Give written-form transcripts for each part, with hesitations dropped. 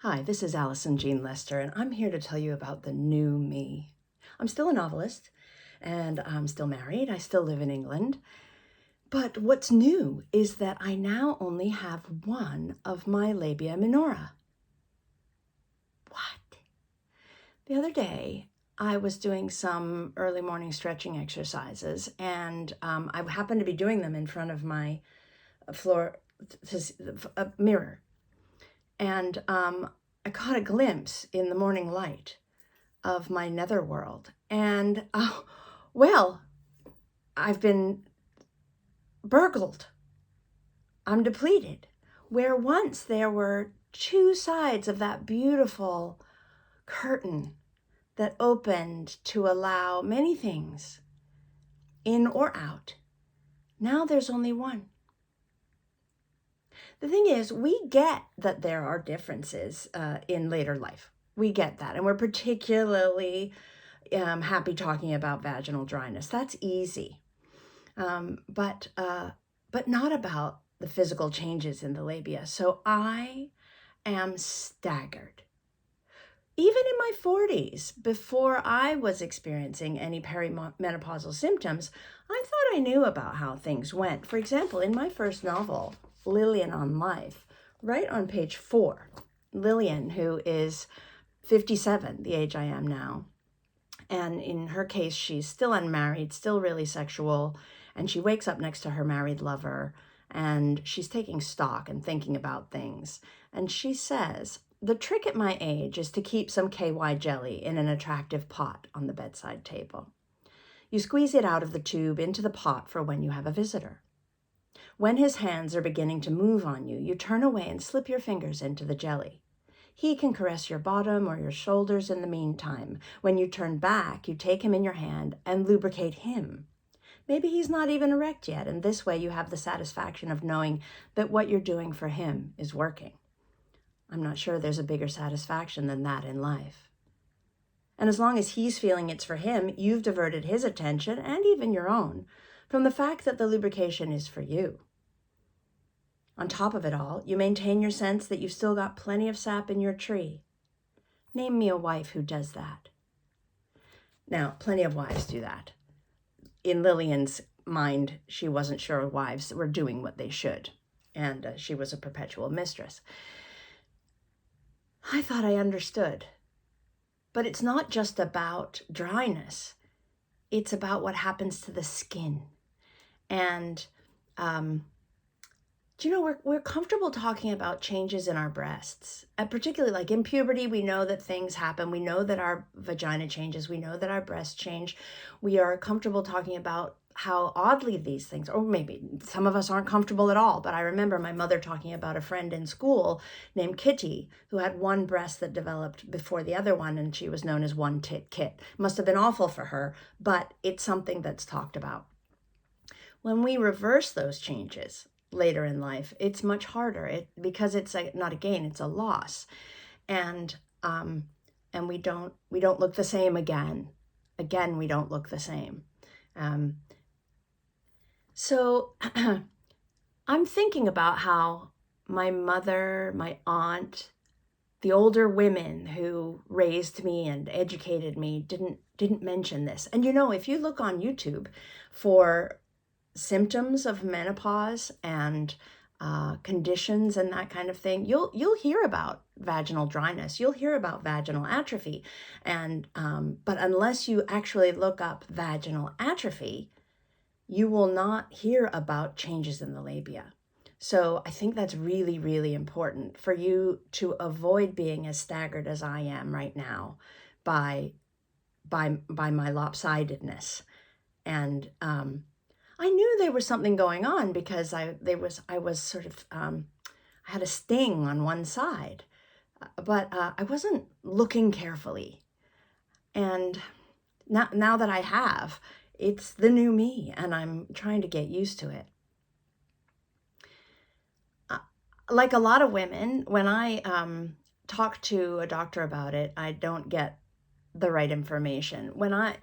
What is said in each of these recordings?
Hi, this is Allison Jean Lester, and I'm here to tell you about the new me. I'm still a novelist, and I'm still married. I still live in England. But what's new is that I now only have one of my labia minora. What? The other day, I was doing some early morning stretching exercises, and I happened to be doing them in front of my mirror. And I caught a glimpse in the morning light of my netherworld. And, well, I've been burgled. I'm depleted. Where once there were two sides of that beautiful curtain that opened to allow many things in or out, now there's only one. The thing is, we get that there are differences in later life. We get that. And we're particularly happy talking about vaginal dryness. That's easy. But not about the physical changes in the labia. So I am staggered. Even in my 40s, before I was experiencing any perimenopausal symptoms, I thought I knew about how things went. For example, in my first novel, Lillian on Life, right on page 4, Lillian, who is 57, the age I am now, and in her case, she's still unmarried, still really sexual, and she wakes up next to her married lover, and she's taking stock and thinking about things. And she says, the trick at my age is to keep some KY jelly in an attractive pot on the bedside table. You squeeze it out of the tube into the pot for when you have a visitor. When his hands are beginning to move on you, you turn away and slip your fingers into the jelly. He can caress your bottom or your shoulders in the meantime. When you turn back, you take him in your hand and lubricate him. Maybe he's not even erect yet, and this way you have the satisfaction of knowing that what you're doing for him is working. I'm not sure there's a bigger satisfaction than that in life. And as long as he's feeling it's for him, you've diverted his attention, and even your own, from the fact that the lubrication is for you. On top of it all, you maintain your sense that you've still got plenty of sap in your tree. Name me a wife who does that. Now, plenty of wives do that. In Lillian's mind, she wasn't sure wives were doing what they should, and she was a perpetual mistress. I thought I understood. But it's not just about dryness. It's about what happens to the skin. And, we're comfortable talking about changes in our breasts. Particularly like in puberty, we know that things happen. We know that our vagina changes. We know that our breasts change. We are comfortable talking about how oddly these things, or maybe some of us aren't comfortable at all, but I remember my mother talking about a friend in school named Kitty, who had one breast that developed before the other one, and she was known as One Tit Kit. Must have been awful for her, but it's something that's talked about. When we reverse those changes later in life, it's much harder because it's not a gain, it's a loss. And we don't look the same again. Again, we don't look the same. So I'm thinking about how my mother, my aunt, the older women who raised me and educated me didn't mention this. And if you look on YouTube for symptoms of menopause and conditions and that kind of thing, you'll hear about vaginal dryness, you'll hear about vaginal atrophy, and but unless you actually look up vaginal atrophy, you will not hear about changes in the labia. So I think that's really, really important for you to avoid being as staggered as I am right now by my lopsidedness. And I knew there was something going on because I had a sting on one side, but I wasn't looking carefully. And now that I have, it's the new me, and I'm trying to get used to it. Like a lot of women, when I talk to a doctor about it, I don't get the right information.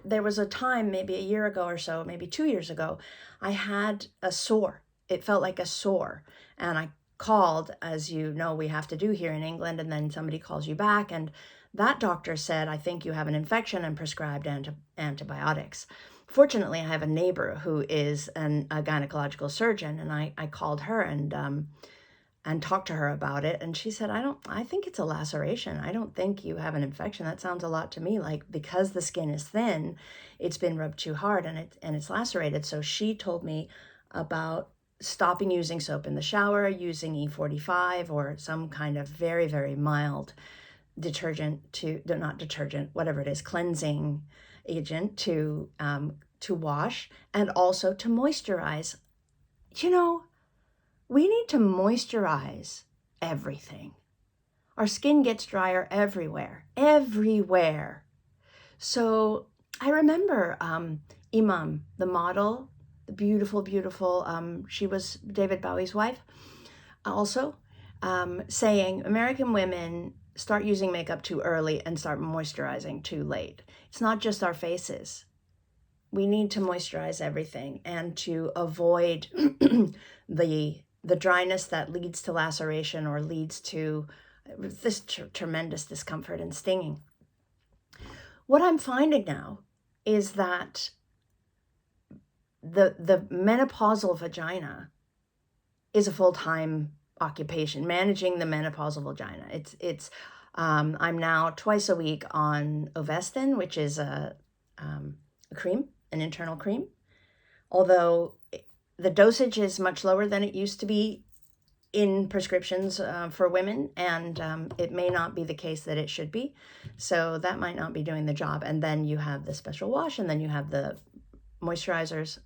There was a time, maybe a year ago or so, maybe 2 years ago, I had a sore. It felt like a sore, and I called, as you know we have to do here in England, and then somebody calls you back, and that doctor said, I think you have an infection, and prescribed antibiotics. Fortunately, I have a neighbor who is a gynecological surgeon, and I called her and talked to her about it, and she said, I think it's a laceration. I don't think you have an infection. That sounds a lot to me like, because the skin is thin, it's been rubbed too hard and it's lacerated. So she told me about stopping using soap in the shower, using E45 or some kind of very, very mild detergent not detergent, whatever it is, cleansing agent to wash, and also to moisturize. You know, we need to moisturize everything. Our skin gets drier everywhere, everywhere. So I remember Iman, the model, the beautiful, beautiful, she was David Bowie's wife also, saying American women start using makeup too early and start moisturizing too late. It's not just our faces. We need to moisturize everything and to avoid the dryness that leads to laceration or leads to this tremendous discomfort and stinging. What I'm finding now is that the menopausal vagina is a full-time occupation, managing the menopausal vagina. I'm now twice a week on Ovestin, which is a cream, an internal cream, although the dosage is much lower than it used to be in prescriptions for women, and it may not be the case that it should be. So that might not be doing the job. And then you have the special wash, and then you have the moisturizers.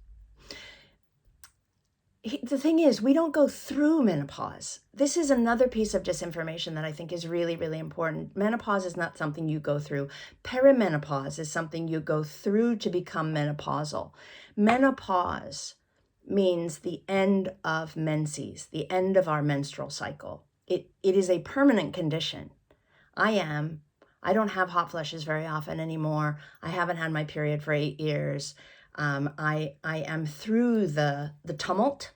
The thing is, we don't go through menopause. This is another piece of disinformation that I think is really, really important. Menopause is not something you go through. Perimenopause is something you go through to become menopausal. Menopause means the end of menses, the end of our menstrual cycle. It is a permanent condition. I don't have hot flushes very often anymore. I haven't had my period for 8 years. I am through the tumult,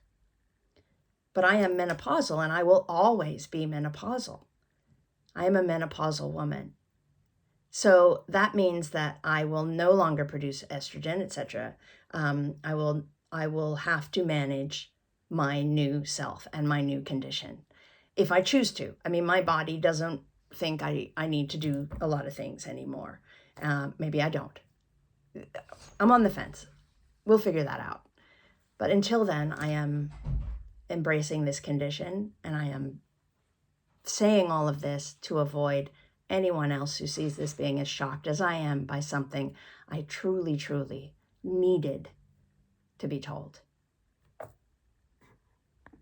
but I am menopausal, and I will always be menopausal. I am a menopausal woman. So that means that I will no longer produce estrogen, etc. I will have to manage my new self and my new condition if I choose to. I mean, my body doesn't think I need to do a lot of things anymore. Maybe I don't. I'm on the fence. We'll figure that out. But until then, I am embracing this condition, and I am saying all of this to avoid anyone else who sees this being as shocked as I am by something I truly, truly needed to be told.